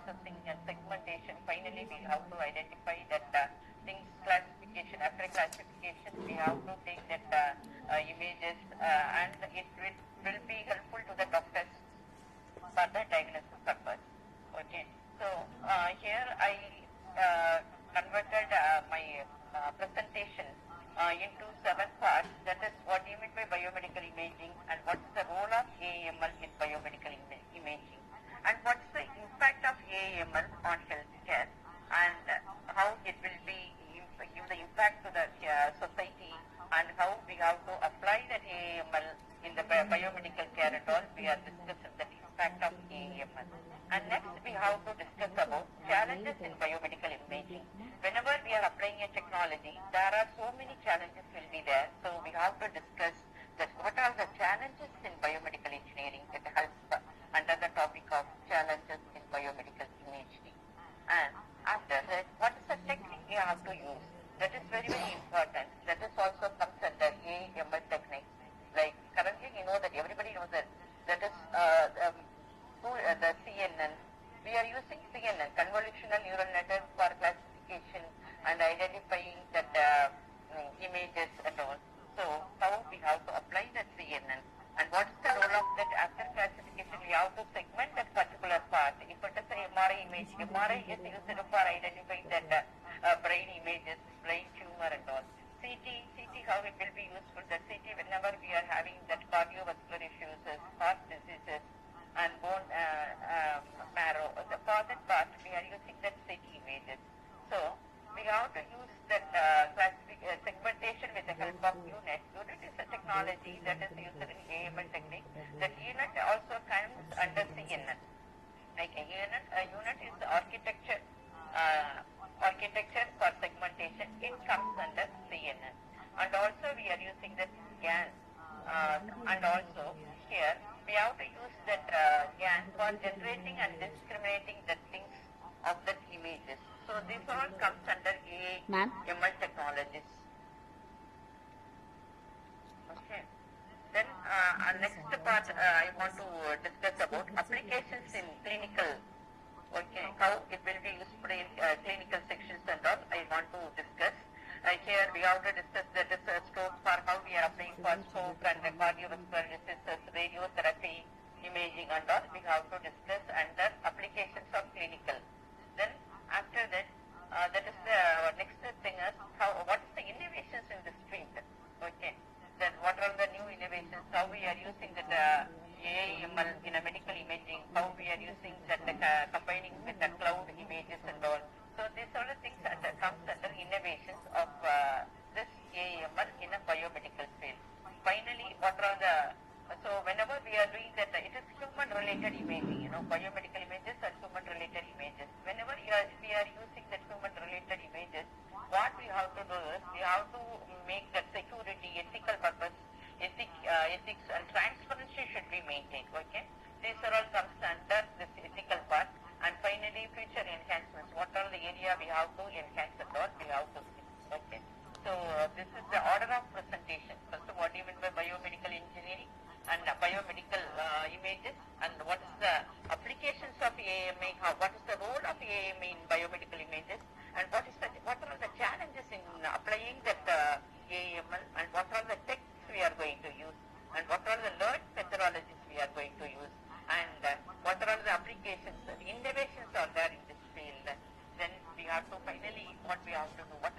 processing and segmentation. Finally, we have to identify that things classification. After classification, we have to take that images and it will be helpful to the doctors for the diagnosis purpose. Okay. So here I converted my presentation into 7 parts. That is, what do you mean by biomedical imaging, and what is the role of AML in biomedical imaging, and what's the impact of AML on healthcare, and how it will be give the impact to the society, and how we have to apply that AML in the biomedical care and all. We are discussing the impact of AML. And next we have to discuss about challenges in biomedical imaging. Whenever we are applying a technology, there are so many challenges will be there. So we have to discuss that what are the challenges in biomedical engineering that helps under the topic of challenges in biomedical imaging. And after that, what is the technique we have to use? That is very, very important. That is also comes under AML technique. Like currently you know that everybody knows that is the CNN. We are using CNN, convolutional neural network, for classification and identifying that images and all. So how we have to apply that CNN, and what is the role of that after classification? We have to segment that particular part. If it is an MRI image, MRI is used for identifying that brain images, brain tumor and all. CT, how it will be useful. The CT whenever we are having that cardiovascular issues, heart diseases, and bone marrow. For that part, we are using that CT images. So we have to use that segmentation with the help of UNIT. UNIT is a technology that is used in AML technique. That UNIT also comes under CNN. Like a unit is the architecture for segmentation. It comes under CNN. And also we are using the GAN. And also here we have to use that GAN for generating and discriminating the things of the images. So this all comes under AML technologies. Okay. Then next part I want to discuss about applications in clinical. Okay, how it will be useful in clinical sections and all. I want to discuss. Here we have to discuss that is stroke, for how we are applying for stroke and cardiovascular diseases, radiotherapy, imaging and all. We have to discuss under applications of clinical. Then after that, that is the next thing is what is the innovations in this field. Okay. Then what are the new innovations? How we are using that AML in a medical imaging? How we are using that combining with the cloud images and all. So these are the things that comes under innovations of this AML in a biomedical field. Finally, what are the so whenever we are doing that, it is human-related imaging. Biomedical images are human-related images. Whenever we are using that human-related images, what we have to do is we have to make that security, ethical purpose, ethics and transparency should be maintained. Okay, these are all comes under this ethical part. And finally, future enhancements. What are the area we have to enhance and what we have to see? Okay. So this is the order of presentation. First, what do you mean by biomedical engineering and biomedical images, and what is the applications of AMA? What is the role of AMA in biomedical images, and what are the challenges in applying that AML, and what are the texts we are going to use, and what are the learned methodologies we are going to use, and what are the applications, the innovations are there in this field. Then we have to finally what we have to do, what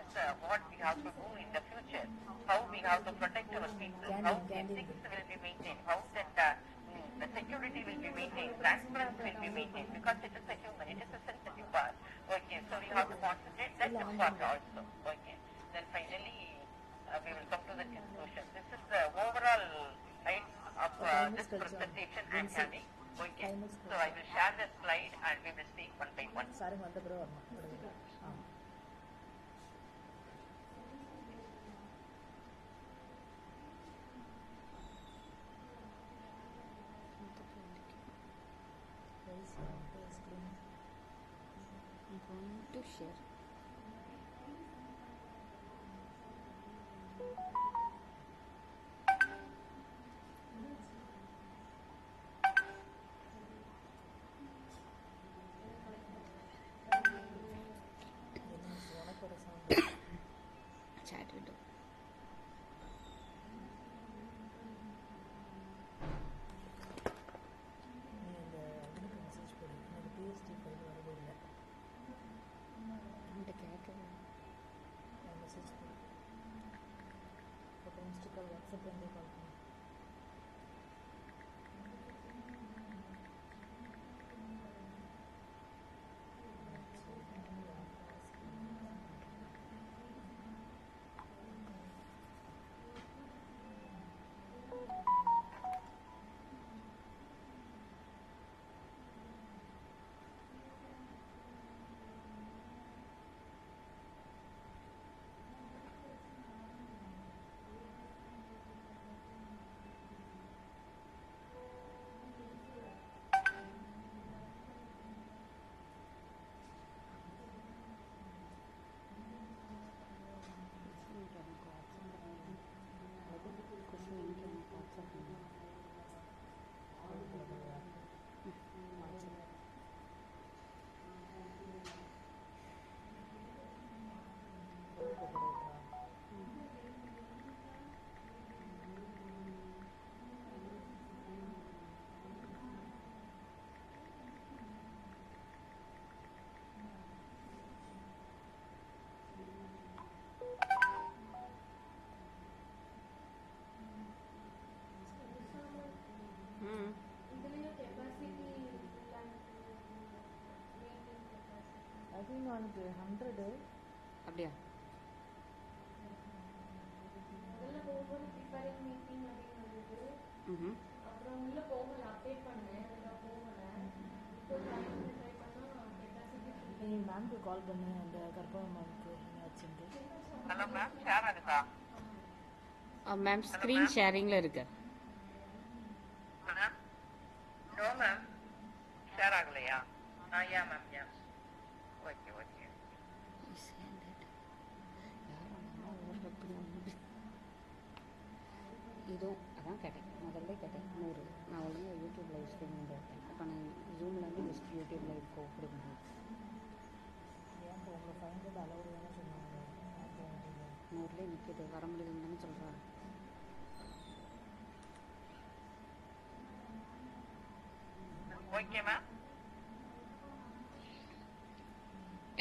we have to do in the future, how we have to protect our people, how ethics will be maintained, how that the security will be maintained, transparency will be maintained, because it is a human, it is a sensitive part. Okay, so we have to concentrate that part also. Okay, then finally we will come to the conclusion. This is the overall right of this presentation I am having. Okay, so I will share the slide and we will see one by one. I'm going to share. Typing அவனுக்கு 100. அப்படியா? முதல்ல போகும்போது preparing meeting அப்படின்னு வந்தது. ம். அப்புறம் உள்ள போகல, அப்டேட் பண்ணேன், அதில் போகல. இப்போ ட்ரை பண்ணால் நீங்கள் மேம்க்கு கால் பண்ணி அந்த கற்பகம் மேம்க்கு என்னாச்சுன்ட்டு. ஹலோ மேம், ஷேர் ஆகுதா? மேம் ஸ்க்ரீன் ஷேரிங்கில் இருக்கு. மேம் நோ மேம், ஷேர் ஆகலையா? Yeah ma'am, yeah. Okay okay. இதுவும் அதான் கேட்டேன், முதல்ல கேட்டேன் 100. நான் ஒழுங்காக யூடியூப் லைவ் ஸ்ட்ரீமிங் பார்த்தேன். அப்போ நான் ஜூம்லேருந்து ஜஸ்ட் யூடியூப் லைவ் கொடுக்கணும். ஏன் இப்போ உங்களை 500 அளவு தானே சொன்னாங்க. 100லேயே நிற்கிது, வர முடியுதுன்னு தானே சொல்கிறேன். Okay ma'am.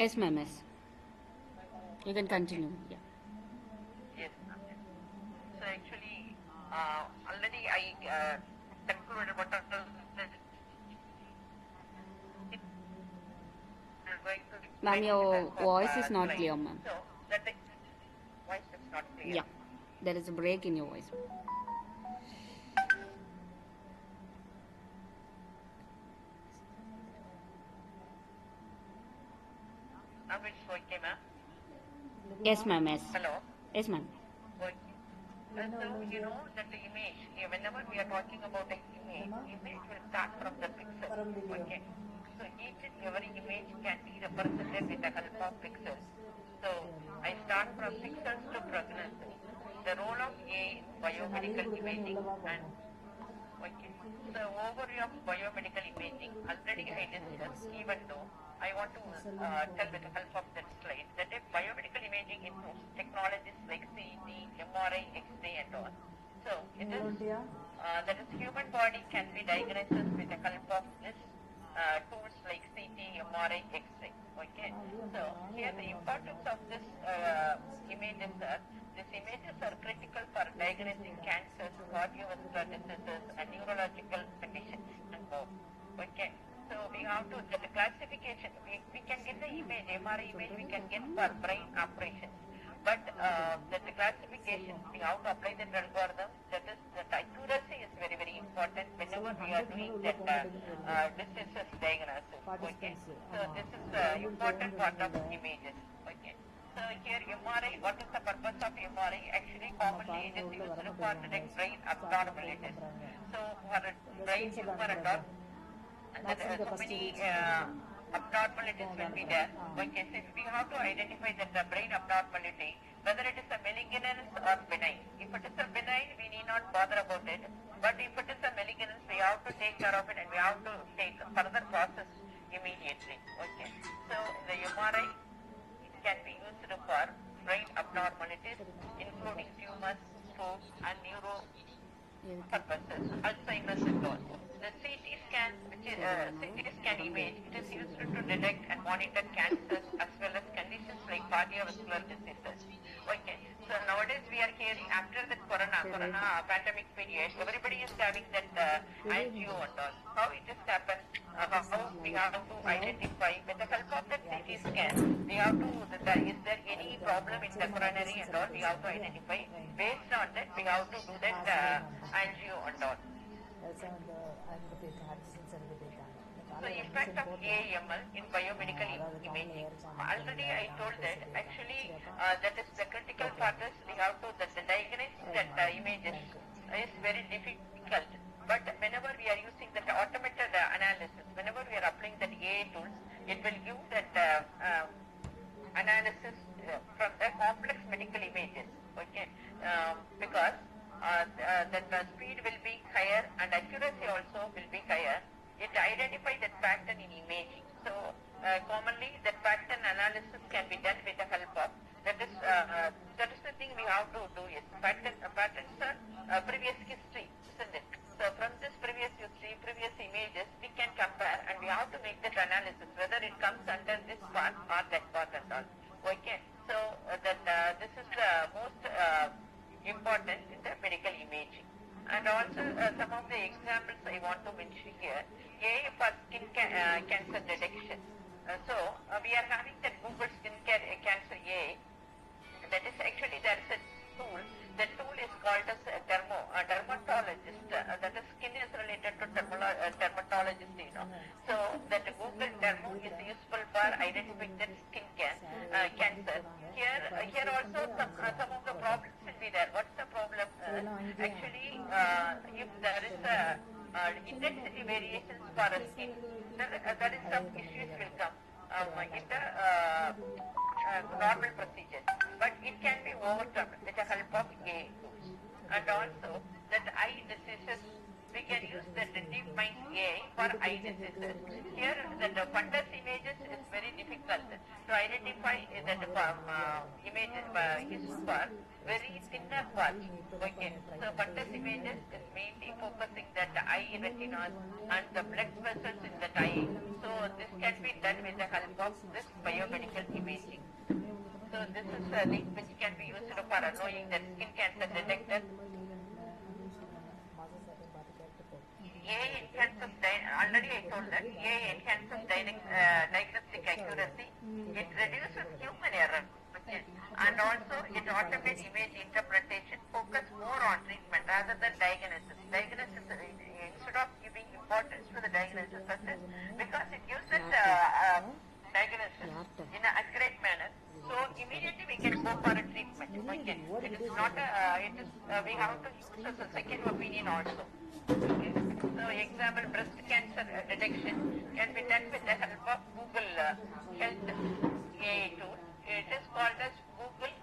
Yes ma'am, yes. You can continue. Yeah. Yes, ma'am. So actually, already I concluded what are the Ma'am, your voice is not clear, ma'am. So that the voice is not clear. Yeah, there is a break in your voice. Now it's okay, ma'am. Yes, ma'am, yes. Hello. Yes, ma'am. Okay. So you know that the image, whenever we are talking about the image will start from the pixel. Okay. So each and every image can be represented with the help of pixels. So I start from pixels to pregnancy. The role of A in biomedical imaging and okay. The overview of biomedical imaging already I discussed, even though I want to tell with the help of that slide that if biomedical imaging includes technologies like CT, MRI, X-ray and all. So it is that is human body can be diagnosed with the help of this tools like CT, MRI, X-ray. Okay. So here the importance of this image is that these images are critical for diagnosing cancers, cardiovascular diseases, and neurological conditions and more. Okay. So we have to the classification. We can get the image, MRI image, we can get for brain operations. But the classification, we have to apply the algorithm. That is, that accuracy is very, very important whenever we are doing that diseases diagnosis. Okay. So this is the important part of images. Okay. So here MRI, what is the purpose of MRI? Actually, commonly it is used for detect brain abnormalities. So for brain tumor and all, and so many abnormalities will be there. Okay, so if we have to identify that the brain abnormality, whether it is a malignance or benign. If it is a benign, we need not bother about it. But if it is a malignance, we have to take care of it and we have to take further process immediately. Okay, so the MRI can be used for brain abnormalities, including tumors, strokes, and neuro purposes, Alzheimer's and all. The CT scan, which is CT scan image, it is used to detect and monitor cancers as well as conditions like cardiovascular diseases. Okay, so nowadays we are hearing after the corona pandemic period, everybody is having that angio and all. How it has happened? How we have to identify with the help of the CT scan. We have to, is there any problem in the coronary and all? We have to identify. Based on that, we have to do that angio and all. So impact of AML in biomedical imaging. Already I told that actually that is the critical part is we have to the diagnosis that images is very difficult. But whenever we are using that automated analysis, whenever we are applying that AI tools, it will give that analysis from the complex medical images. Okay, because the speed will be higher and accuracy also will be higher. It identifies that pattern in imaging. So commonly that pattern analysis can be done with the help of that is the thing we have to do is patterns are previous history, isn't it? So from this previous history, previous images, we can compare and we have to make that analysis whether it comes under this part or that part and all. Okay, so this is the most important in the medical imaging. And also some of the examples I want to mention here. A for skin cancer detection. So we are having the Google Skincare Cancer AI. That is actually there is a tool. The tool is called as a dermatologist. That is skin is related to dermatologist, you know. So that Google Dermo is useful for identifying the skin cancer. Here also some of the problems will be there. What's the problem? Actually, if there is intensity variations for a skin, that is some issues will come in the normal procedure. But it can be overcome with the help of AI tools. And also that eye diseases, we can use the DeepMind AI for eye diseases. Here the fundus images is very difficult to identify that images is for very thinner parts. Okay. So fundus images is mainly focusing that the eye retinas and the blood vessels in the eye. So this can be done with the help of this biomedical imaging. So this is a link which can be used for knowing that skin cancer detector. AI enhances, already I told that, AI enhances diagnostic accuracy. It reduces human error. Okay. And also it automates image interpretation, focus more on treatment rather than diagnosis. Diagnosis, instead of giving importance to the diagnosis process, because it gives it diagnosis in an accurate manner. So immediately we can go for a treatment. Okay. It is not we have to use as a second opinion also. Okay. So example, breast cancer detection can be done with the help of Google Health AI tool. It is called as Google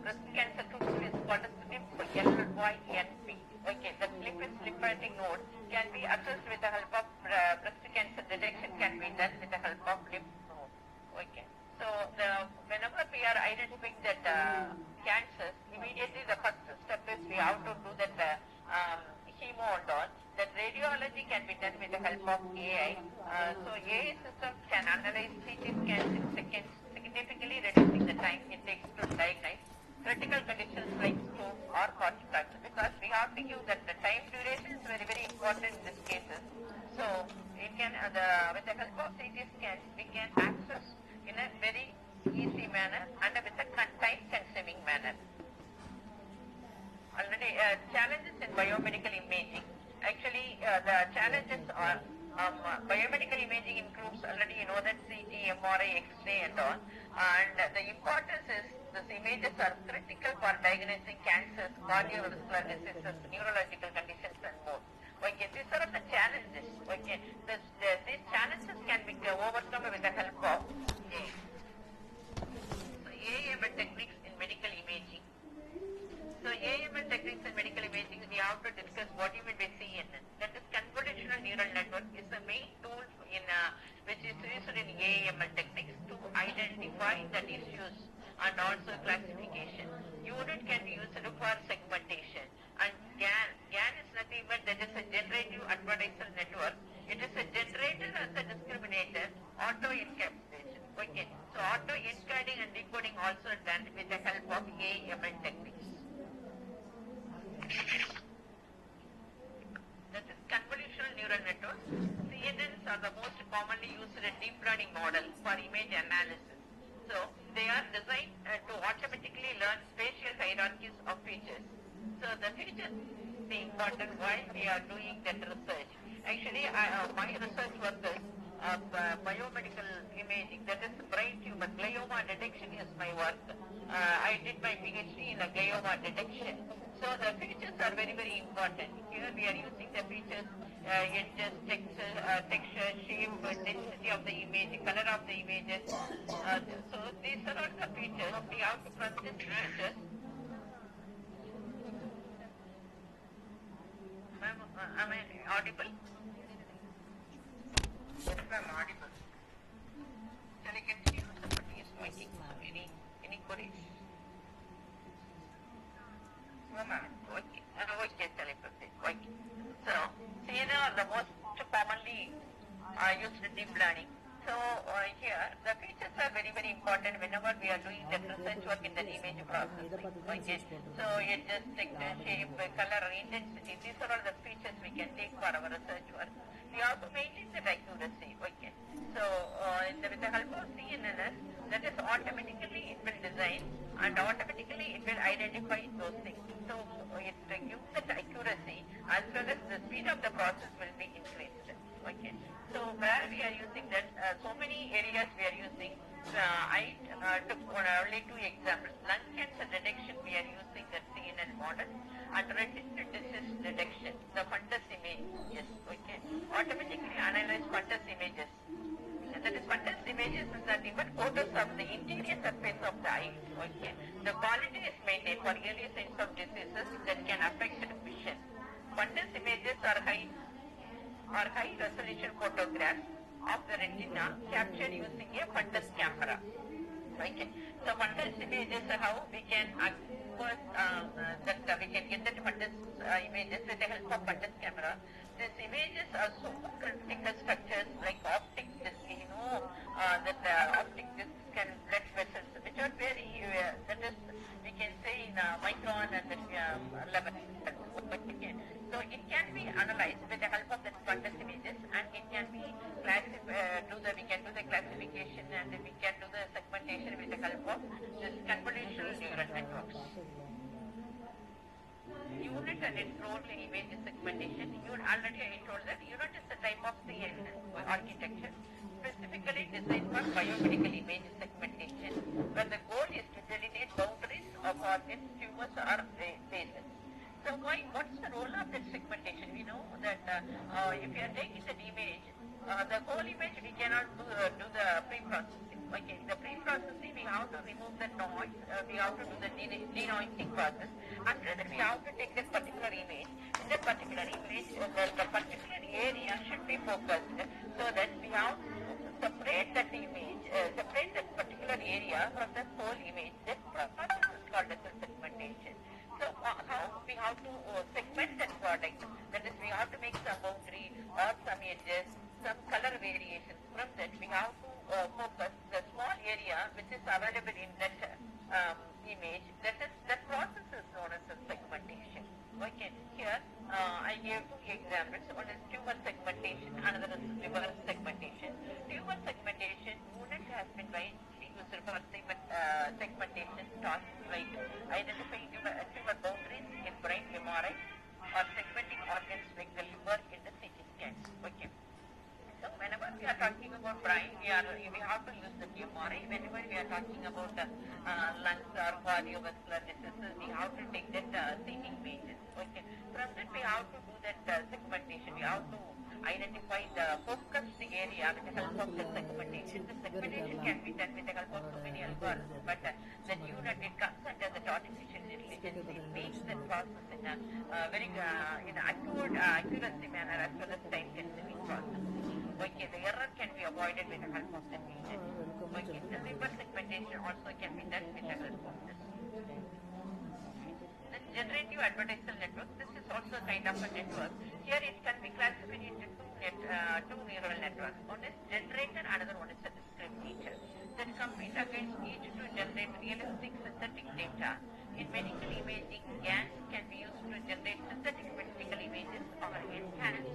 breast cancer tool is called as LYNP. Okay. The lymphatic node can be accessed with the help of breast cancer detection can be done with the help of lymph node. Okay. So whenever we are identifying that cancers, immediately the first step is we have to do that chemo and all. That radiology can be done with the help of AI. So AI system can analyze CT scans in seconds, significantly reducing the time it takes to diagnose critical conditions like stroke or heart attack. Because we have to give that the time duration is very, very important in these cases. So it can with the help of CT scans we can access in a very easy manner and with a time-consuming manner. Already challenges in biomedical imaging. Actually, the challenges are biomedical imaging includes already you know that CT, MRI, X-ray and all. And the importance is these images are critical for diagnosing cancers, cardiovascular diseases, neurological conditions and more. Okay, these are the challenges. Okay, these challenges can be overcome with the help of AI. So AI techniques in medical imaging. So AML techniques in medical imaging, we have to discuss what you mean by CNN. That is convolutional neural network is the main tool in which is used in AML techniques to identify the issues and also classification. Unit can be used for segmentation. And GAN is nothing but that is a generative adversarial network. It is a generator as a discriminator, auto-encapsulation. Okay. So auto-encoding and decoding also done with the help of AML techniques. That is convolutional neural networks. CNNs are the most commonly used deep learning model for image analysis. So they are designed to automatically learn spatial hierarchies of features. So the features is important while we are doing that research. Actually, my research work is biomedical imaging, that is brain tumor, glioma detection is my work. I did my PhD in glioma detection. So the features are very, very important. Here we are using the features, edges, texture, shape, density of the image, color of the images. So these are all the features. We have to process features. Ma'am, am I audible? Yes, ma'am, audible. Shall I continue? Somebody is making any queries? No, ma'am. Okay. Okay, shall I proceed? Okay. So, CNN are the most commonly used deep learning. So, here, the features are very, very important whenever we are doing the research work in the image processing. Okay. So, it just texture, shape, color, intensity, these are all the features we can take for our research work. We also maintain the accuracy. Okay. So, with the help of CNN, automatically it will design and automatically it will identify those things. So it gives that accuracy as well as the speed of the process will be increased. Okay. So where we are using that, so many areas we are using. I took only 2 examples. Lung cancer detection we are using the CNN model, and retinal disease detection, the fundus image. Yes. Okay. Automatically analyze fundus images. And that is fundus images is that even photos of the interior surface of the eye. Okay. The quality is maintained for early signs of diseases that can affect vision. Fundus images are high resolution photographs of the retina captured using a fundus camera. Okay. So fundus images are how we can first we can get that fundus images with the help of fundus camera. These images are super critical structures like optic disc, optic discs can blood vessels, which are very, that is, we can say in micron and level. Okay. So it can be analyzed with the help of the fundus images, and it can be we can do the classification, and we can do the segmentation with the help of this convolutional neural networks. Unit and its role in image segmentation. Already I told that unit is the type of the architecture specifically designed for biomedical image segmentation, where the goal is to delineate boundaries of organs, tumors, or bases. So what's the role of that segmentation? We know that if you are taking the image, the whole image we cannot do the pre-processing. Okay, the pre-processing we have to remove the noise, we have to do the denoising process. After that we have to take that particular image. In that particular image, the particular area should be focused, so that we have to separate that image, separate that particular area from the whole image. That process is called as a segmentation. So how we have to segment that product, that is we have to make some boundary or some edges, some color variations. From that we have to focus the small area which is available in that image. That process is known as a segmentation. Okay, here I gave 2 examples. One is tumor segmentation, another is liver segmentation. Tumor segmentation unit has been widely used for segmentation tasks like identifying tumor boundaries in brain MRI or segmenting organs like the liver in the CT scans. Okay. So whenever we are talking about brain, we have to use the MRI. Whenever we are talking about lungs or cardiovascular diseases, we have to take that CT images. Okay. From that we have to do that segmentation. We have to identify the focused area with the help of the segmentation. The segmentation can be done with the help of so many algorithms, but that unit, it comes under the artificial intelligence. It makes that process in a very accuracy manner as well as time-consuming process. Okay, the error can be avoided with the help of the agent. Okay, the liver segmentation also can be done with the help of this. The generative adversarial network, this is also kind of a network. Here it can be classified into two neural networks. One is generator, another one is a discriminator. That compete against each to generate realistic synthetic data. In medical imaging, GANs can be used to generate synthetic medical images or enhance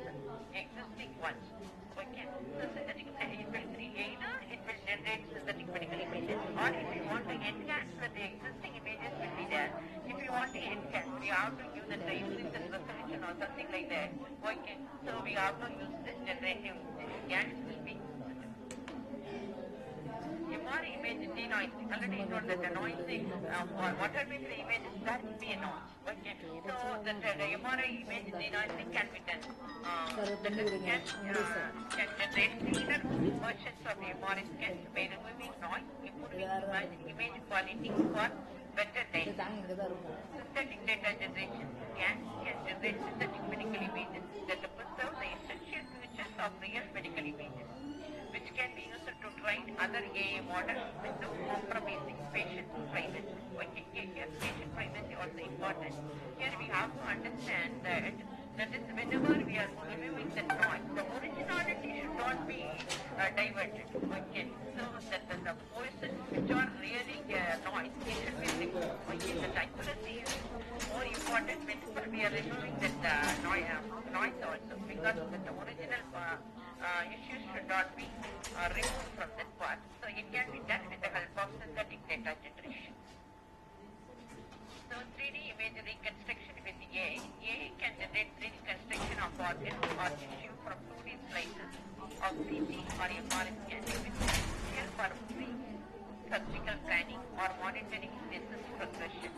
existing ones. Okay, so synthetic, either it will generate synthetic medical images, or if you want to enhance the existing images will be there. If you want to enhance, we have to use the increase in resolution or something like that. Okay, so we have to use this generative GANs will be MR image denoising. Already you know that the noising, whatever be the image, that will be a noise. Okay, so the MRI image denoising can be done. Can generate cleaner versions of MRI scans by removing noise, improving image quality for better data. Synthetic data generation can generate synthetic medical images that preserve the essential features of real medical images, which can be used to train other AI models without compromising patient privacy. Okay, here patient privacy also important. Here we have to understand that is whenever we are removing the noise, the originality should not be diverted. Okay, so that the voices which are really noise, it should be removed. Okay, the accuracy is more important whenever we are removing that noise also, because the original issues should not be removed from that part. So it can be done with the help of synthetic data generation. So 3D image reconstruction with AI. AI can generate 3D construction of organs or tissue from 2D slices of CT or MRI scan with potential for pre-surgical planning or monitoring disease progression.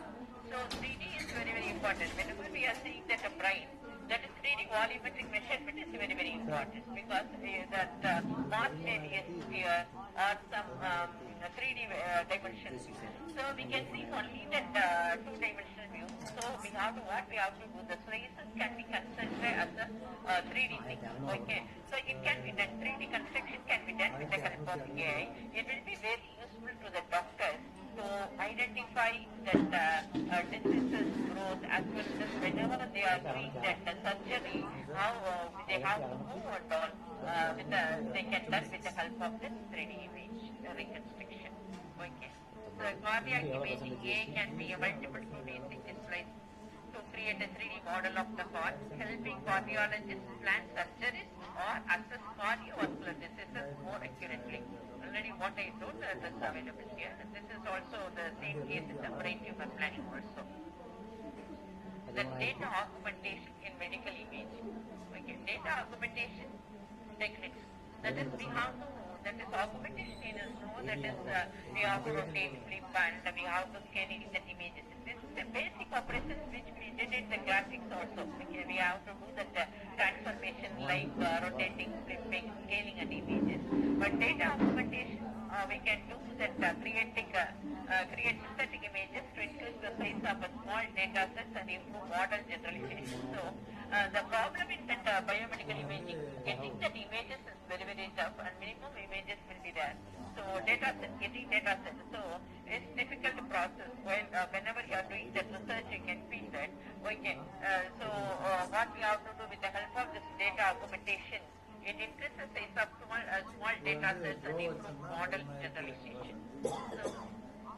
So 3D is very, very important. Whenever we are seeing that a brain, that is 3D volumetric measurement is very, very important because that mass areas here are some 3D dimensions. So we can see only that two-dimensional view. So we have to what? We have to do the slices can be considered as a 3D thing. Okay. So it can be done. 3D construction can be done with the help of AI. It will be very useful to the doctors to identify that diseases growth as well as whenever they are doing that surgery, how they have to move and all. They can done with the help of this 3D image reconstruction. Okay. So cardiac imaging AI can be a multiple 2D displays to create a 3D model of the heart, helping cardiologists plan surgeries or assess cardiovascular diseases more accurately. Already what I told that is available here. This is also the same case in the brain tumor planning also. The data augmentation in medical imaging. Okay, data augmentation techniques. That is we have to. That is augmentation is no. That is we have to rotate, flip, and we have to scan that images. This is the basic operations which we did in the graphics also. Okay, we have to do that transformation like rotating, flipping, scaling and images. But data augmentation, we can do that create synthetic images to increase the size of a small data sets and improve model generalization. So the problem in that biomedical imaging, getting that images is very, very tough and minimum images will be there. So getting data sets. So it's difficult process. Whenever you are doing that research, you can feel that. Okay. What we have to do with the help of this data augmentation, it increases the size of small data sets and improve model generalization. So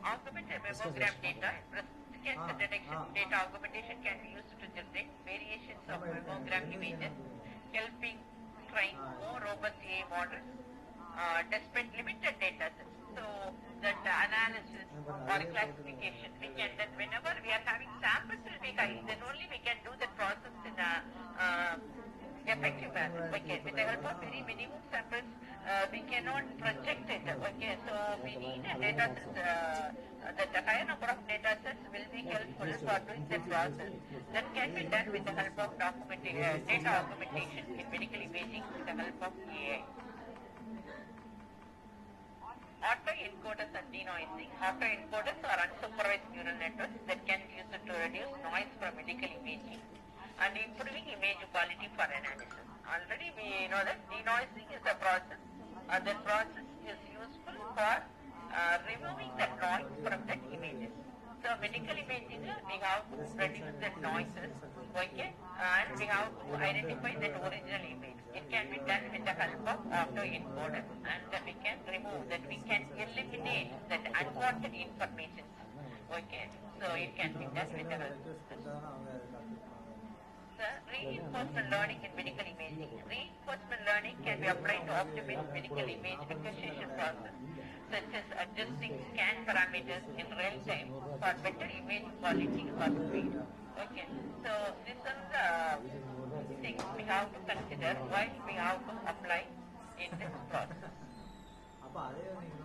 augmented mammogram data, breast cancer detection data augmentation can be used to generate variations of mammogram images, helping train more robust AI models despite limited data sets. So that analysis or classification, we can then whenever we are having samples will be high, then only we can do the process in a effective manner. Okay, with the help of very minimum samples, we cannot project it. Okay, so we need a data set. The higher number of data sets will be helpful for doing the process. That can be done with the help of data augmentation in medical imaging with the help of AI. Autoencoders and denoising. Autoencoders are unsupervised neural networks that can be used to reduce noise from medical imaging and improving image quality for analysis. Already we know that denoising is a process. That process is useful for removing the noise from the images. So medical imaging, we have to reduce the noises, okay, and we have to identify the original image. It can be done with the help of autoencoder, and we can remove that. We can eliminate that unwanted information. Okay, so it can be done with the help. Reinforcement learning in medical imaging. Reinforcement learning can be applied to optimize medical image acquisition process, such as adjusting scan parameters in real time for better image quality or speed. Okay, so these are the things we have to consider while we have to apply in this process.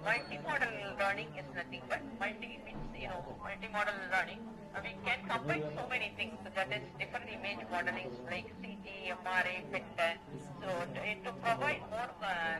Multimodal learning is nothing but multimodal learning. We can combine so many things. That is different image modeling like CT, MRI, PET. So to provide more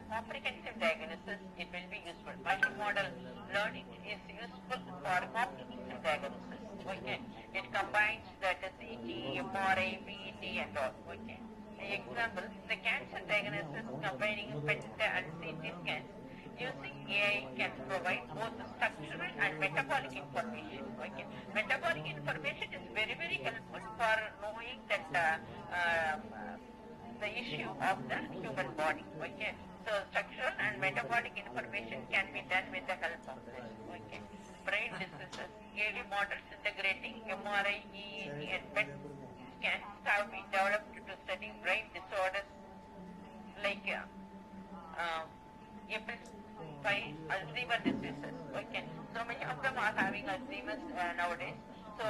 comprehensive diagnosis, it will be useful. Multimodal learning is useful for comprehensive diagnosis. Okay, it combines that CT, MRI, PET, and all. Okay. Example: the cancer diagnosis combining PET and CT scans. Using AI can provide both structural and metabolic information. Okay, metabolic information is very, very helpful for knowing that the issue of the human body. Okay, so structural and metabolic information can be done with the help of this. Okay, brain diseases, AI models integrating MRI, EEG, and PET scans have been developed to study brain disorders like by Alzheimer diseases. Okay, so many of them are having Alzheimer's nowadays. So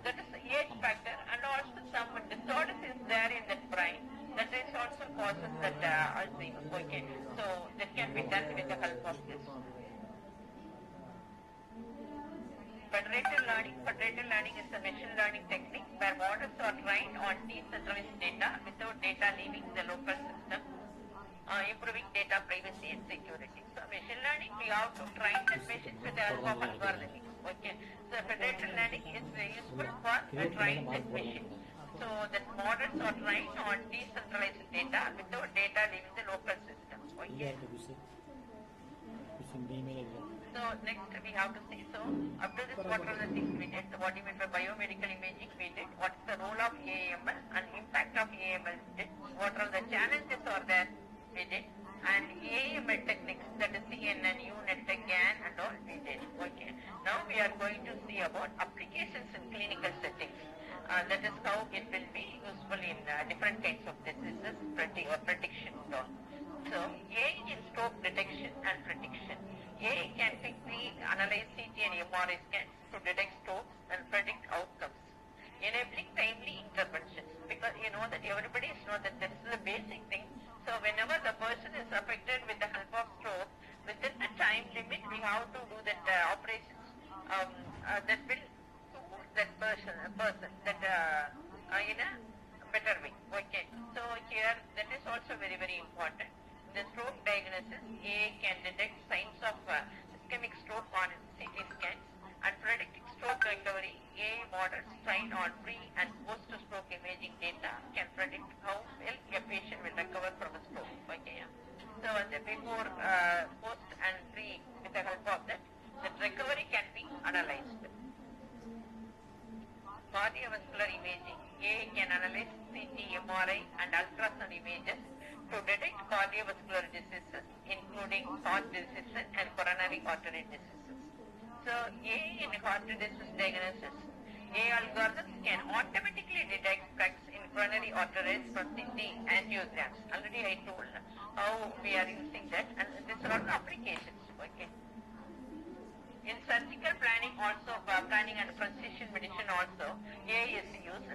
that is the age factor, and also some disorders is there in that brain that is also causes that Alzheimer. Okay, so that can be done with the help of this. Federated learning is a machine learning technique where models are trained on decentralized data without data leaving the local system, improving data privacy and security. So machine learning, we have to train the machines with the help of algorithms. Okay, so federated learning is useful for training that machine. So that models are trained on decentralized data without data leaving the local system. Okay. So next we have to see, so up to this what are the things we did, what do you mean by biomedical imaging we did, what is the role of AML and impact of AML we did, what are the challenges are there we did, and AML techniques, that is CNN, UNET, GAN and all we did. Okay. Now we are going to see about applications in clinical settings. That is how it will be useful in different kinds of diseases, prediction and all. So AI in stroke detection and prediction. AI can quickly analyze CT and MRI scans to detect strokes and predict outcomes, enabling timely interventions. Because you know that everybody knows that this is a basic thing. So whenever the person is affected with the help of stroke, within the time limit we have to do that operations that will suit that person that in a better way. Okay. So here that is also very, very important. The stroke diagnosis, AI can detect signs of ischemic stroke on CT scans and predicting stroke recovery. AI models trained on pre and post-stroke imaging data can predict how well a patient will recover from a stroke. Okay. So the before, post and pre, with the help of that recovery can be analyzed. Cardiovascular imaging, AI can analyze CT, MRI and ultrasound images to detect cardiovascular diseases, including heart diseases and coronary artery diseases. So, AI in heart disease diagnosis, AI algorithms can automatically detect cracks in coronary arteries from CT angiograms. Already I told how we are using that, and these are all applications. Okay. In surgical planning also, planning and precision medicine also, AI is used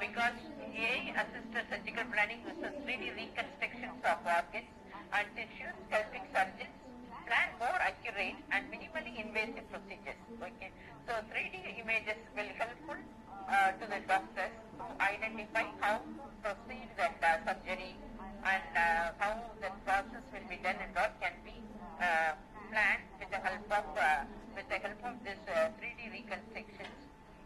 because AI assisted surgical planning uses 3D reconstructions of organs and tissues, helping surgeons plan more accurate and minimally invasive procedures. Okay. So 3D images will helpful to the doctors to identify how to proceed that surgery and how the process will be done and what can be planned with the help of this 3D reconstructions.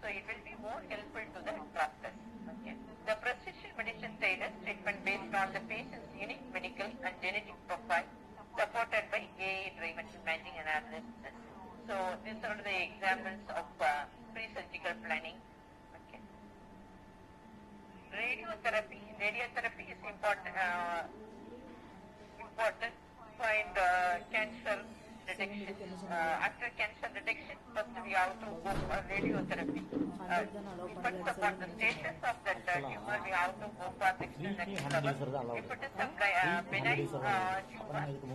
So it will be more helpful to the doctors. Okay. The precision medicine tailors treatment based on the patient's unique medical and genetic profile, supported by AI-driven imaging analysis. So these are the examples of pre-surgical planning. Okay. Radiotherapy is important for cancer detection. After cancer detection, first we have to go for radiotherapy. Depends upon the status of that tumor, we have to go for next level. If it is a benign tumor,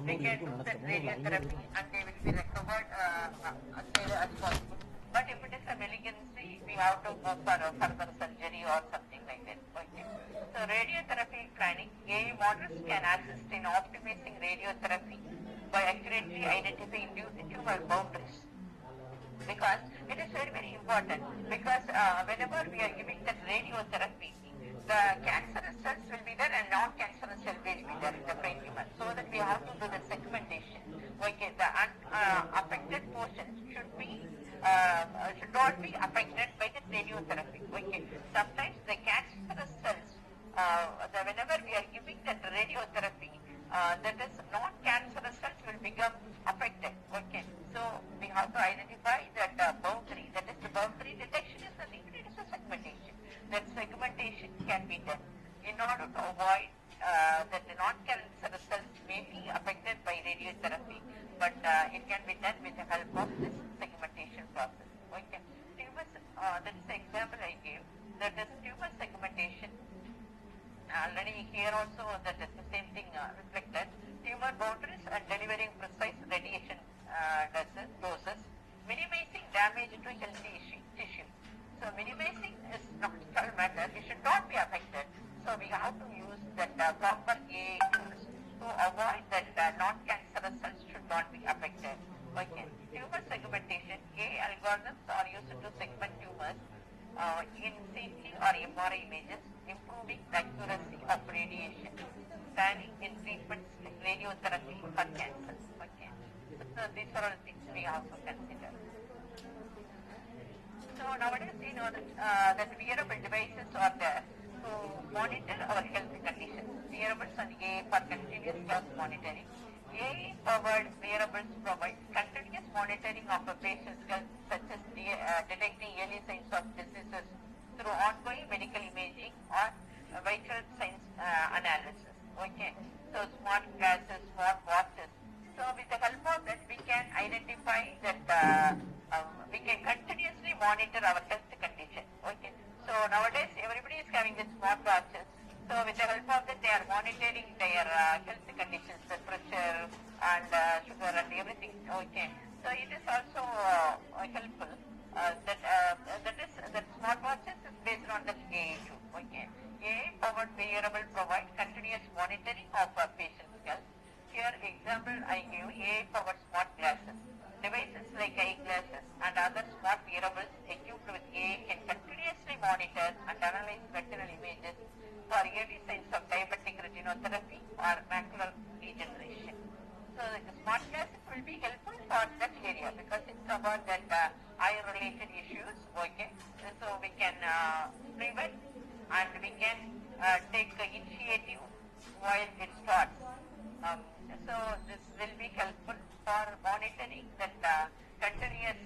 we can do that radiotherapy and they will be recovered as possible. But if it is a malignancy, we have to go for a further surgery or something like that. Okay. So radiotherapy planning, AI models can assist in optimizing radiotherapy by accurately identifying tumor boundaries. Because it is very, very important. Because whenever we are giving that radiotherapy, the cancerous cells will be there and non-cancerous cells will be there in the brain tumor. So that we have to do the segmentation. Okay, the affected portions should not be affected by the radiotherapy. Okay, sometimes the cancerous cells, whenever we are giving that radiotherapy, that is non-cancerous cells will become affected. Okay, so we have to identify that boundary. That is the boundary detection is nothing, it is a segmentation. That segmentation can be done in order to avoid that the non-cancerous cells may be affected by radiotherapy, but it can be done with the help of this segmentation process. Okay, tumors, that is the example I gave. That is tumor segmentation. Already here also that is the same thing reflected. boundaries and delivering precise radiation doses, minimizing damage to healthy tissue. So minimizing is not matter, it should not be affected. So we have to use that proper AA tools to avoid that non-cancerous cells should not be affected. Okay. Tumor segmentation, AA algorithms are used to segment tumors in CT or MRI images, improving the accuracy of radiation, planning in treatments like radiotherapy for cancer. Okay. So these are all things we have to consider. So nowadays we know that wearable devices are there to monitor our health conditions. Wearables and AA for continuous health monitoring. AA-powered wearables provide continuous monitoring of a patient's health, such as detecting early signs of diseases through ongoing medical imaging or vital signs analysis. Okay. So smart glasses, smart watches. So with the help of that, we can identify that we can continuously monitor our health condition. Okay. So nowadays everybody is having the smart watches. So with the help of that, they are monitoring their health conditions, the pressure and sugar and everything. Okay. So it is also helpful. That smartwatches is based on the AA too. Okay. AA-powered wearable provide continuous monitoring of a patient's health. Here example I give AA-powered smart glasses. Devices like eyeglasses and other smart wearables equipped with AA can continuously monitor and analyze retinal images for early signs of diabetic retinopathy or macular degeneration. So the smart glasses will be helpful for that area because it's about that eye-related issues. Okay, so we can prevent and we can take initiative while it starts. So this will be helpful for monitoring that continuous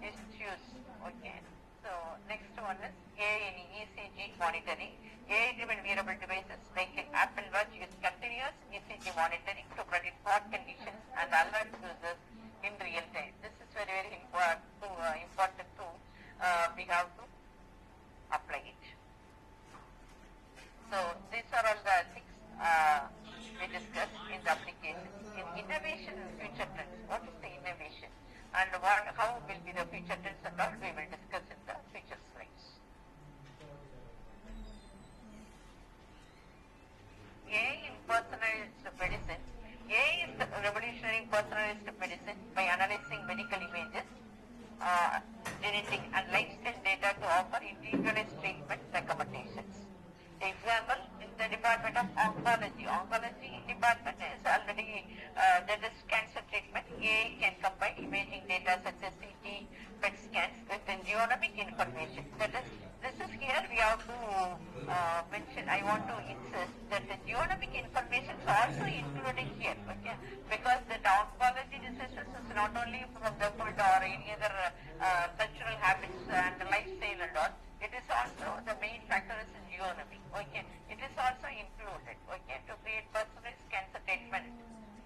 issues. Okay. So next one is AA ECG monitoring. AA-driven wearable devices like Apple Watch use continuous ECG monitoring to predict heart conditions and alert users in real time. This is very, very important to we have to apply it. So these are all the things we discussed in the applications. In innovation and future trends, what is the innovation and how will be the future trends and all we will discuss in the future slides. AI in personalized medicine. AI is revolutionary personalized medicine by analyzing medical images, genetic and lifestyle data to offer individualized treatment recommendations. Example, in the Department of Oncology. Oncology department is already, that is cancer treatment. AI can combine imaging data such as CT, PET scans with the genomic information. That is, this is here we have to mention, I want to insist that the genomic information is also included here, okay? Because the oncology diseases is not only from the food or any other cultural habits and lifestyle and all. It is also the main factor is genomic. Okay, it is also included. Okay, to create personalized cancer treatment.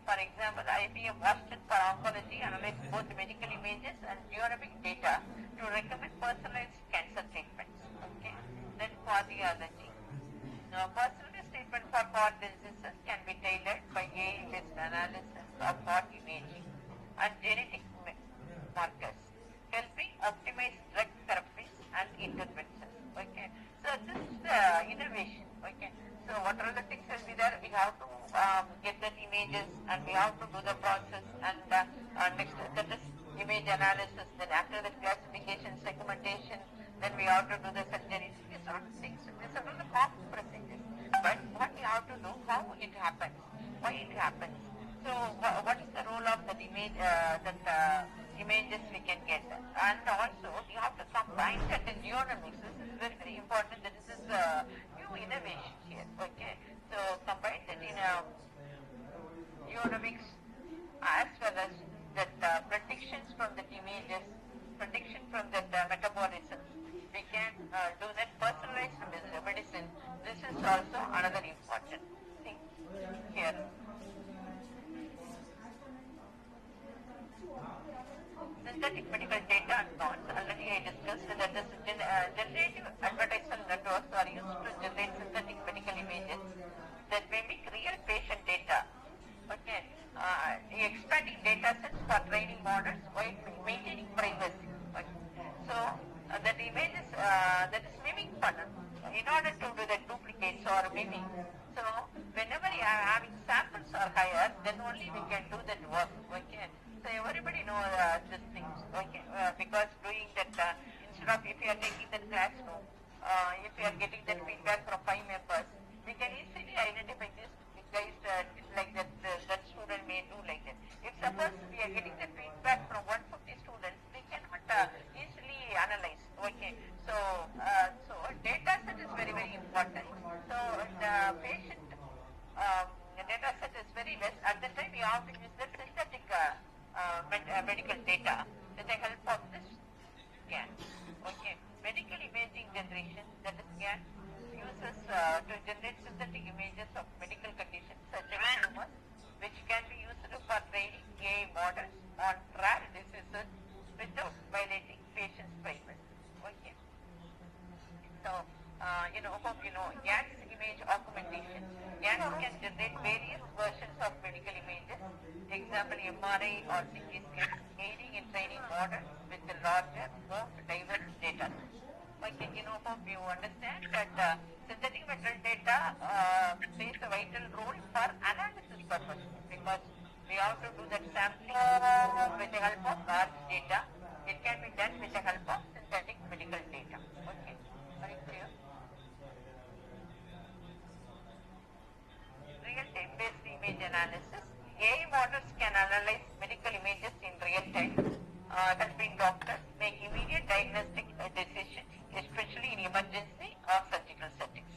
For example, IBM Boston for oncology analyzes both medical images and genomic data to recommend personalized cancer treatments. Okay, then cardiology. Now, personalized treatment for heart diseases can be tailored by AI-based analysis of heart imaging and genetic markers, helping optimize drug therapies and interventions. Okay, so this is the innovation. Okay, so what are the things will be there? We have to get the images and we have to do the process and next that is image analysis. Then after that classification, segmentation. Then we have to do the surgery. These are things. These are all the common procedures. But what we have to do, how it happens, why it happens. So what is the role of the image images we can get, and also you have to combine that in genomics. This is very, very important. This is new innovation here. Okay, so combine that in genomics as well as that predictions from the images, prediction from the metabolism. We can do that personalized medicine. This is also another important thing here. Synthetic medical data and bonds, already I discussed that the generative adversarial networks are used to generate synthetic medical images that mimic real patient data. Okay, expanding data sets for training models while maintaining privacy. Okay. So that image is that is miming pattern. In order to do the duplicates or miming, so whenever you are having samples or higher, then only we can do that work. Okay. So everybody knows these things. Okay. Because doing that instead of if you are taking that classroom, if you are getting that feedback from 5 members, we can easily identify this guys like that that student may do like that. If suppose we are getting the feedback from 150 students, we cannot easily analyze. Okay, so data set is very important. So the patient data set is very less. At the time we have to use the synthetic medical data with the help of this scan. Okay, medical imaging generation, that is scan, uses to generate synthetic images of medical conditions such as tumors, which can be used for training AI models on rare diseases without violating patients' privacy. Okay. So, hope you know, GAN's image augmentation. GAN can generate various versions of medical images, example MRI or CT scan, aiding in training models with a larger, more diverse data. Okay, hope you understand that synthetic medical data plays a vital role for analysis purposes because we have to do that sampling with the help of large data. It can be done with the help of synthetic medical data. Okay, very clear. Real-time based image analysis. AI models can analyze medical images in real time, helping doctors make immediate diagnostic decisions, especially in emergency or surgical settings.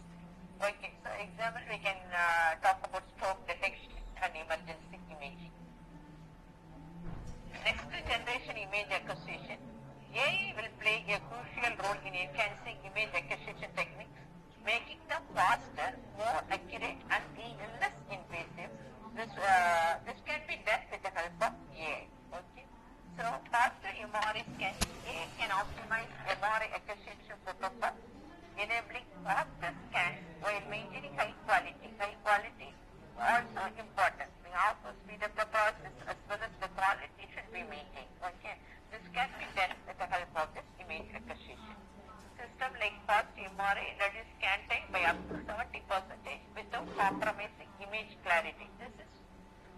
Okay, so example we can talk about stroke detection and emergency imaging. Next generation image acquisition. AI will play a crucial role in enhancing image acquisition techniques, making them faster, more accurate and less invasive. This can be done with the help of AI. Okay. So faster MRI scan, AI can optimize MRI acquisition protocol, enabling faster scans while maintaining high quality. High quality also important. We have to speed up the process as well as the quality should be maintained. Okay. This can be done with the help of this image acquisition. System like fast MRI reduce scan time by up to 70% without compromising image clarity. This is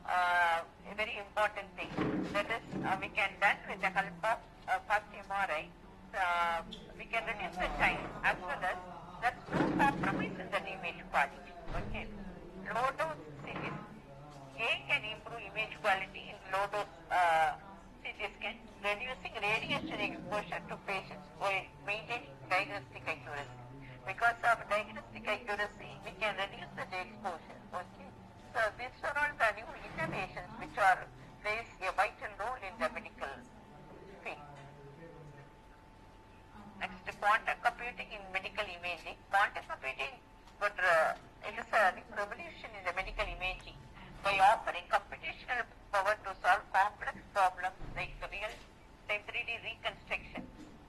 a very important thing. That is, we can done with the help of fast MRI. We can reduce the time as well as that's no compromise in the image quality. Okay. Low dose CT AI can improve image quality in low dose CT scan, reducing radiation exposure to patients while maintaining diagnostic accuracy. Because of diagnostic accuracy, we can reduce the exposure. Okay. So these are all the new innovations which plays a vital role in the medical field. Next, quantum computing in medical imaging. Quantum computing it is a revolution in the medical imaging by offering computational power to solve complex problems like real-time 3D reconstruction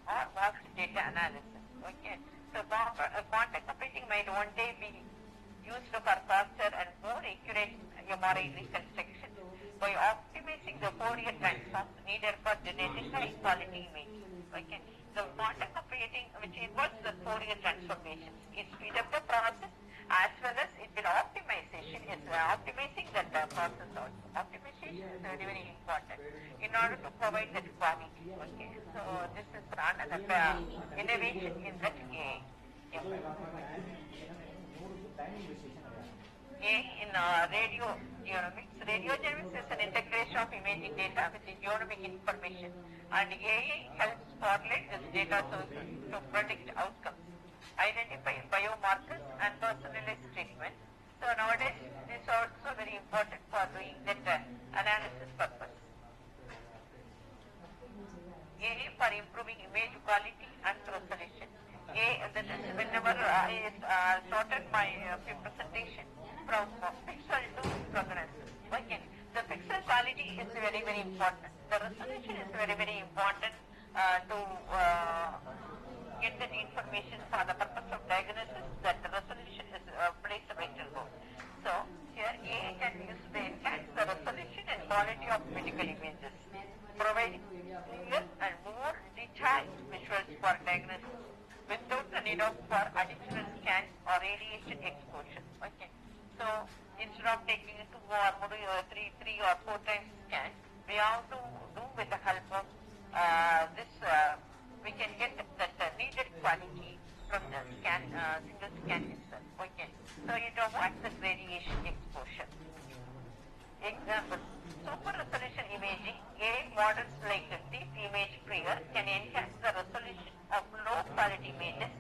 or vast data analysis. Okay, so quantum computing might one day be used for faster and more accurate MRI reconstruction by optimizing the Fourier transforms needed for generating high-quality images. Okay, the quantum computing, which involves the Fourier transformations, it speeds up the process as well as it will optimizing that process also. Optimization is very, very important in order to provide that quality. Okay, so this is another innovation in that AI. Yeah. AI in radiogenomics. Radiogenomics is an integration of imaging data with the genomic information, and AI helps correlate this data sources to predict outcomes, identify biomarkers and personalized treatment. So nowadays, this is also very important for doing that analysis purpose. AI for improving image quality and resolution. That is whenever I started my presentation from pixel to prognosis. Okay, the pixel quality is very, very important. The resolution is very, very important to get that information for the purpose of diagnosis. That the resolution is plays a vital role. So here AI can be used to enhance the resolution quality of medical images, providing clear and more detailed visuals for diagnosis without the need of for additional scan or radiation exposure. Okay. So instead of taking 2 or 3 or 4 times scan, we have to do with the help of this. We can get the needed quality from the scan, single scan itself. Okay. So it avoids the radiation exposure. Example, super resolution imaging, AI models like deep image prayer can enhance the resolution of low quality images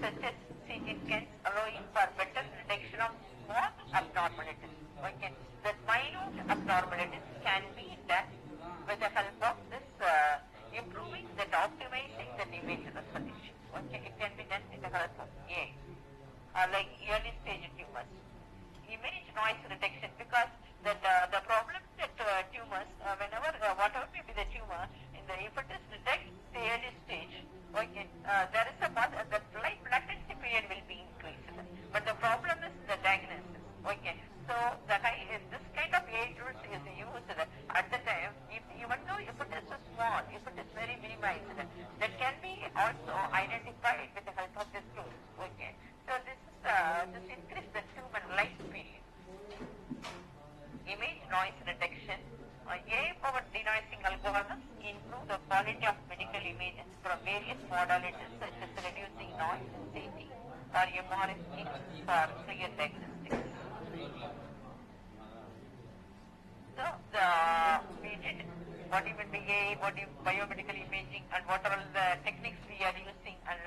such as CT scans, allowing for better detection of small abnormalities. Okay. The minute abnormalities can be done with the help of this improving that optimizing the image resolution. Okay. It can be done with the help of AI. Like early stage tumors. Image noise reduction, because the problem that tumors, whenever whatever may be the tumor, if it is detected the early stage, okay, there is the light latency period will be increased. But the problem is the diagnosis. Okay, so this kind of AI tools is used at the time. Even though if it is small, if it is very minimized, that can be also identified with the help of this tool. Okay, so this increase the human life period. Image noise reduction. AI-powered denoising algorithms improve the quality of medical images from various modalities such as reducing noise, CT, or MRI for clear diagnostics. So we did what even the AI, what is biomedical imaging, and what are the techniques we are using, and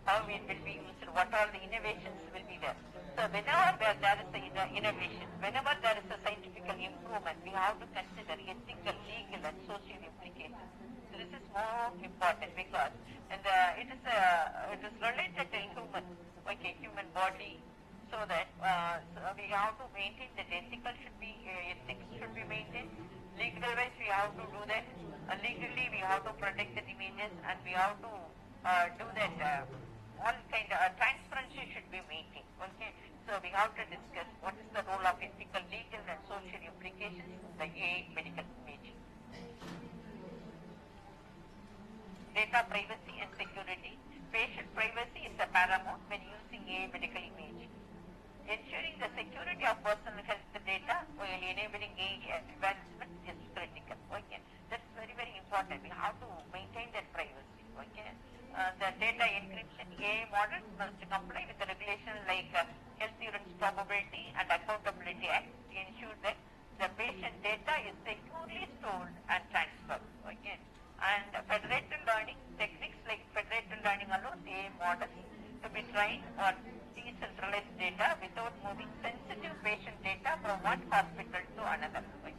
how it will be used, what all the innovations will be there. So whenever there is an innovation, whenever there is a scientific improvement, we have to consider ethical, legal, and social implications. So this is more important because it is related to human body, so that we have to maintain that ethics should be maintained. Legal wise we have to do that. Legally we have to protect the images, and we have to do that. All kind of transparency should be maintained. Okay, so we have to discuss what is the role of ethical, legal, and social implications in the AI medical imaging. Data privacy and security. Patient privacy is a paramount when using AI medical imaging. Ensuring the security of personal health data while enabling AI advancement is critical. Okay, that's very, very important. We have to maintain that privacy. Okay, the data encryption. AI models must comply with the regulations like Health Insurance Probability and Accountability Act to ensure that the patient data is securely stored and transferred. Okay, and federated learning techniques like federated learning allows AI models to be trained on decentralized data without moving sensitive patient data from one hospital to another. Okay.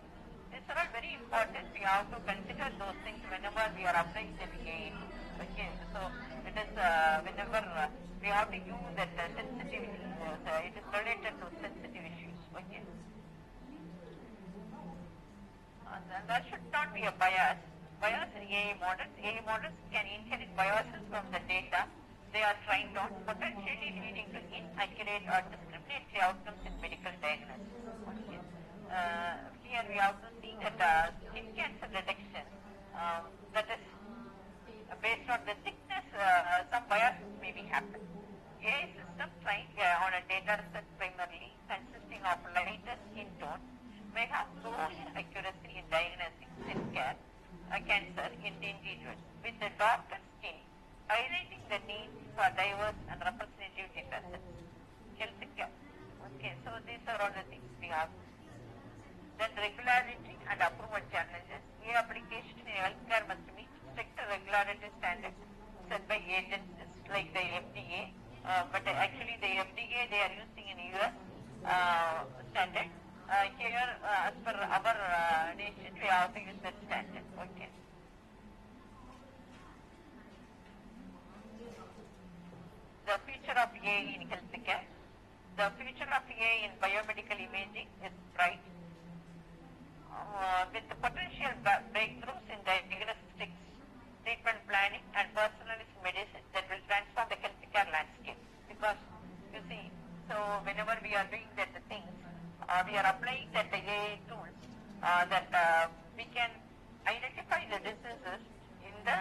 These are all very important. We have to consider those things whenever we are applying the AI. Okay, so it is whenever we have to use that sensitivity, it is related to sensitive issues. Okay, and there should not be a bias. Bias in AI models. AI models can inherit biases from the data they are trained on, potentially leading to inaccurate or discriminatory outcomes in medical diagnosis. Okay. Here we have to see that skin cancer detection, that is based on the thickness, some biases may be happen. AI system trained on a data set primarily consisting of lighter skin tone may have lower accuracy in diagnosing skin cancer in the individual with the darker skin, highlighting the need for diverse and representative data sets. Healthcare. Okay, so these are all the things we have. Then regularity and approval challenges. AI application in healthcare must meet strict regularity standards set by agencies like the FDA, but actually the FDA they are using in US standard. Here, as per our nation, we have to use that standard. Okay. The future of AI in healthcare. The future of AI in biomedical imaging is bright. With the potential breakthroughs in diagnostics, treatment planning, and personalized medicine that will transform the healthcare landscape. Because, you see, so whenever we are doing that things, we are applying that AI tools that we can identify the diseases in the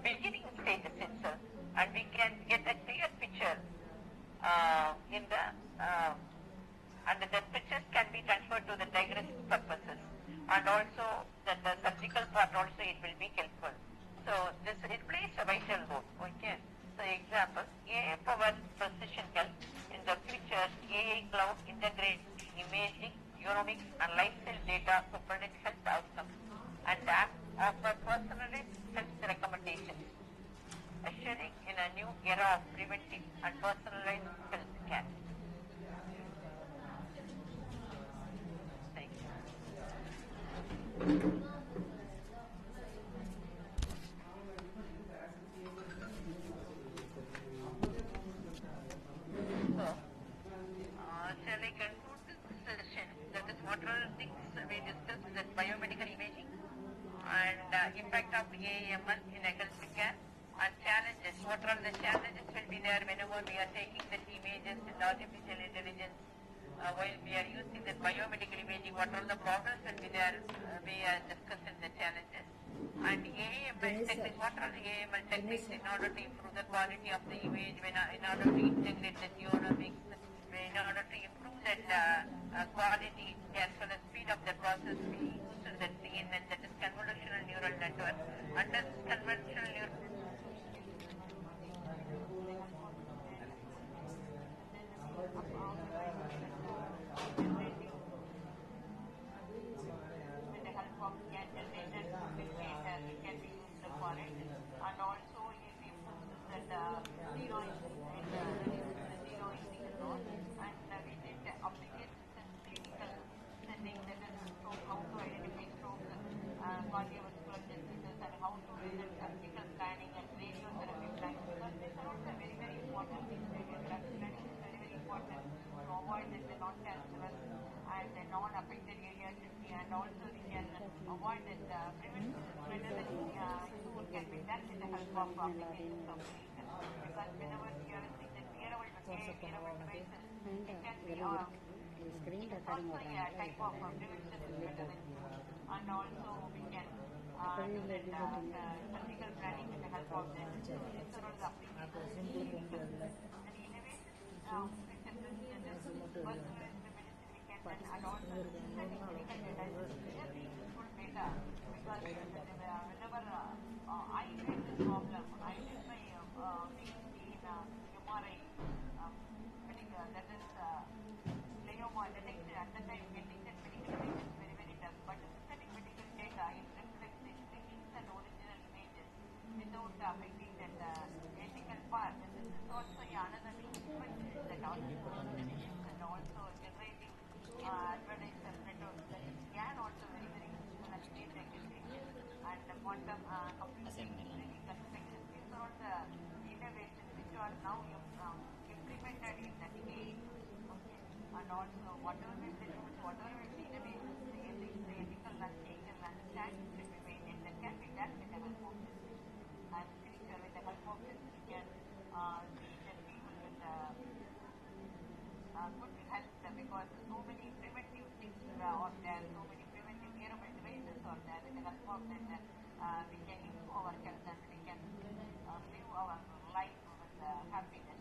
beginning stages itself, and we can get a clear picture in the and the pictures can be transferred to the diagnostic purposes, and also the surgical part also it will be helpful. So it plays a vital role. Okay. So example, AI powered precision health. In the future, AI cloud integrates imaging, genomics, and lifestyle data to predict health outcomes and offer personalized health recommendations, ushering in a new era of preventive and personalized health care. Thank you. So, shall I conclude this session? That is, what are the things we discussed, that biomedical imaging and impact of AML in health care, and challenges. What are the challenges will be there whenever we are taking the images with artificial intelligence while we are using the biomedical imaging? What are the problems will be there? We are discussing the challenges. And AML techniques, what are the AML techniques in order to improve the quality of the image, in order to integrate the genomics, in order to improve that quality as well as speed of the process, we use the CNN, that is convolutional neural network. Under this convolutional neural with the help of generated filters, it can be used for it, and also it improves that zeroing zone, and we did applications in clinical setting, that is how to identify strokes, cardiovascular diseases, and how to do the surgical planning and radiotherapy planning, because these are also very, very important things. Radiotherapy planning is very, very important to avoid the non-cancerous and the non-affected areas, and also we can avoid that prevention better than cure can be done with the help of applications of reason, because whenever we are using the wearable devices, it can be also a type of prevention is better than cure, and also we can do that surgical planning with the help of them. So these are all the applications. And innovation with the personalized medicine we can done, and also synthetic medical data is very useful data, because whenever I face this problem, I did my PhD in MRI medical, that is glioma detection. At the time, getting that medical image is very, very tough, but the synthetic medical data, it reflects the links and original images without affecting that ethical part. And this is also another improvement that also and also generating advertisement networks, that is can also very, very useful and data aggregation and the quantum computing really construction. These are all the innovations which are now implemented in the debate. Okay. And also whatever is the rules, whatever is the innovations, the ethical and legal and standards should be maintained, that can be done with the help of this. And with the help of this, we can see that people with good health, because so many preventive things are there, so many preventive wearable devices are there. With the help of that, we can improve our health and we can live our life with happiness.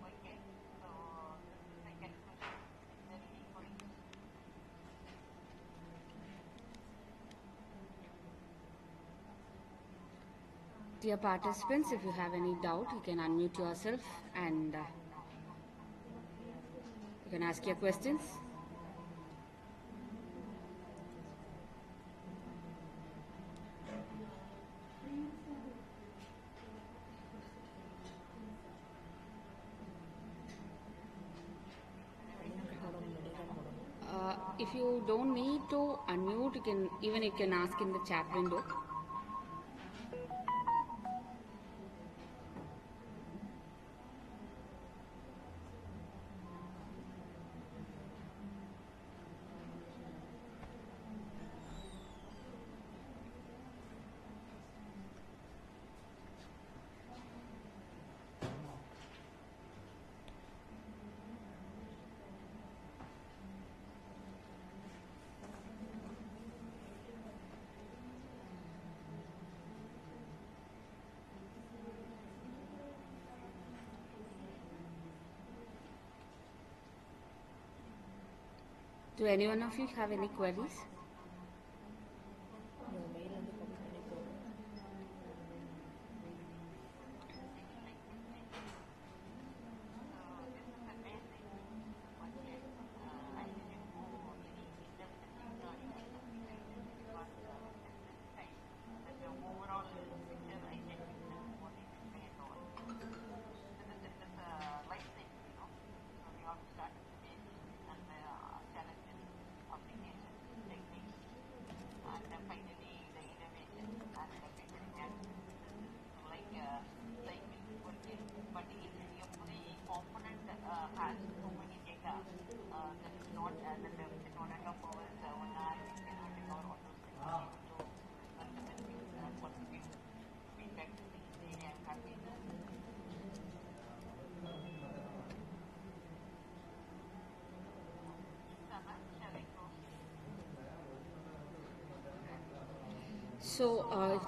Okay, so this is the second question. Is there any questions? Dear participants, if you have any doubt, you can unmute yourself and you can ask your questions. If you don't need to unmute, you can ask in the chat window. Do any one of you have any queries? இந்த mail வந்து copy பண்ணி போடுறேன். So if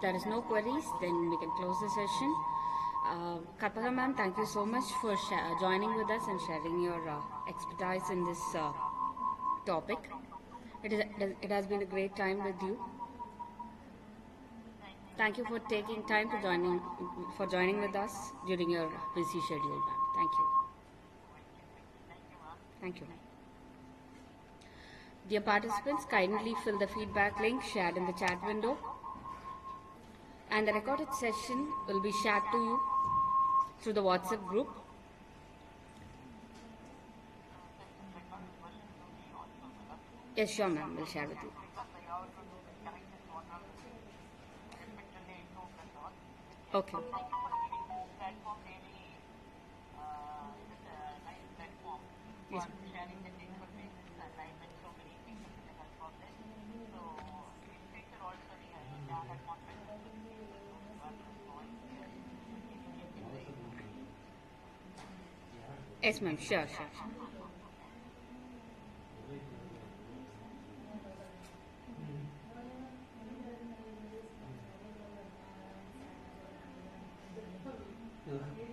there is no queries, then we can close the session. Kapala ma'am, thank you so much for joining with us and sharing your expertise in this topic. It has been a great time with you. Thank you for taking time to joining with us during your busy schedule, ma'am. Thank you. Thank you, ma'am. Dear participants, kindly fill the feedback link shared in the chat window, and the recorded session will be shared to you through the WhatsApp group. Yes, sure, ma'am. We'll share with you. Okay. Yes. Yes, ma'am. Sure. Yeah.